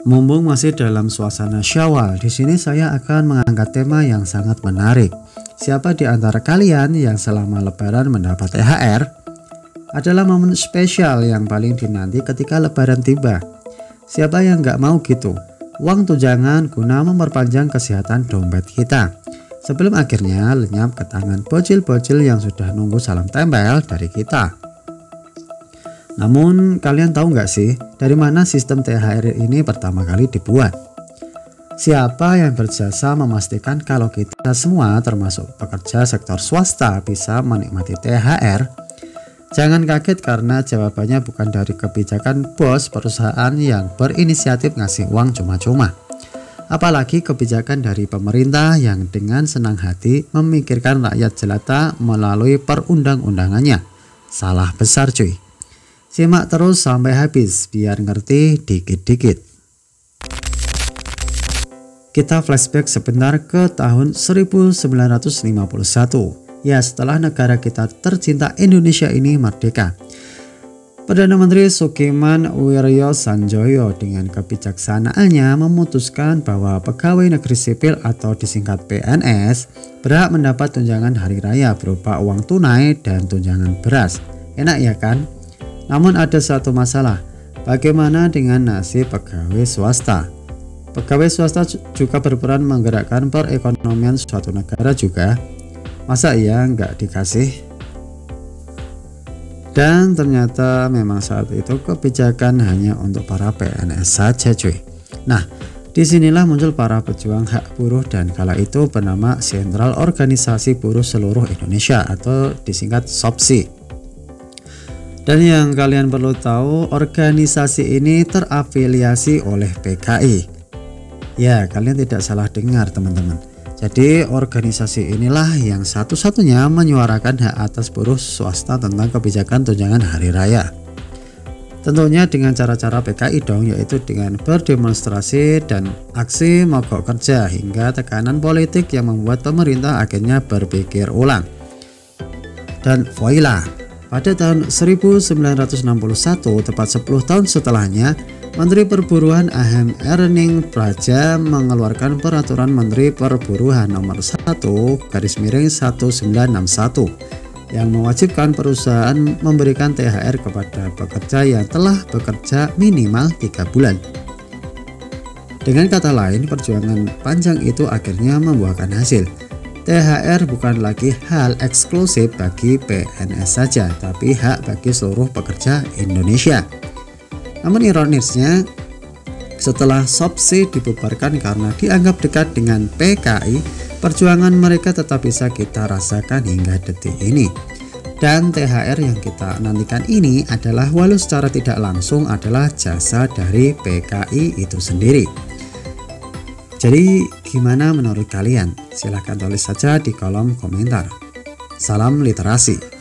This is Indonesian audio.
Mumpung masih dalam suasana Syawal, di sini saya akan mengangkat tema yang sangat menarik. Siapa di antara kalian yang selama Lebaran mendapat THR? Adalah momen spesial yang paling dinanti ketika Lebaran tiba. Siapa yang nggak mau gitu? Uang tunjangan guna memperpanjang kesehatan dompet kita, sebelum akhirnya lenyap ke tangan bocil-bocil yang sudah nunggu salam tempel dari kita. Namun kalian tahu nggak sih dari mana sistem THR ini pertama kali dibuat? Siapa yang berjasa memastikan kalau kita semua termasuk pekerja sektor swasta bisa menikmati THR? Jangan kaget karena jawabannya bukan dari kebijakan bos perusahaan yang berinisiatif ngasih uang cuma-cuma. Apalagi kebijakan dari pemerintah yang dengan senang hati memikirkan rakyat jelata melalui perundang-undangannya. Salah besar cuy. Simak terus sampai habis biar ngerti dikit-dikit. Kita flashback sebentar ke tahun 1951. Ya, setelah negara kita tercinta Indonesia ini merdeka. Perdana Menteri Sukiman Wiryo Sanjoyo dengan kebijaksanaannya memutuskan bahwa pegawai negeri sipil atau disingkat PNS berhak mendapat tunjangan hari raya berupa uang tunai dan tunjangan beras. Enak ya kan? Namun ada satu masalah, bagaimana dengan nasib pegawai swasta? Pegawai swasta juga berperan menggerakkan perekonomian suatu negara juga. Masa iya nggak dikasih? Dan ternyata memang saat itu kebijakan hanya untuk para PNS saja cuy. Nah, disinilah muncul para pejuang hak buruh dan kala itu bernama Sentral Organisasi Buruh Seluruh Indonesia atau disingkat SOPSI. Dan yang kalian perlu tahu, organisasi ini terafiliasi oleh PKI. Ya, kalian tidak salah dengar teman-teman. Jadi organisasi inilah yang satu-satunya menyuarakan hak atas buruh swasta tentang kebijakan tunjangan hari raya. Tentunya dengan cara-cara PKI dong, yaitu dengan berdemonstrasi dan aksi mogok kerja hingga tekanan politik yang membuat pemerintah akhirnya berpikir ulang. Dan voila, pada tahun 1961, tepat 10 tahun setelahnya, Menteri Perburuan A.M. Erning Praja mengeluarkan Peraturan Menteri Perburuan Nomor 1/1961 yang mewajibkan perusahaan memberikan THR kepada pekerja yang telah bekerja minimal 3 bulan. Dengan kata lain, perjuangan panjang itu akhirnya membuahkan hasil. THR bukan lagi hal eksklusif bagi PNS saja, tapi hak bagi seluruh pekerja Indonesia. Namun ironisnya, setelah SOPSI dibubarkan karena dianggap dekat dengan PKI, perjuangan mereka tetap bisa kita rasakan hingga detik ini. Dan THR yang kita nantikan ini adalah walau secara tidak langsung adalah jasa dari PKI itu sendiri. Jadi gimana menurut kalian? Silahkan tulis saja di kolom komentar. Salam literasi.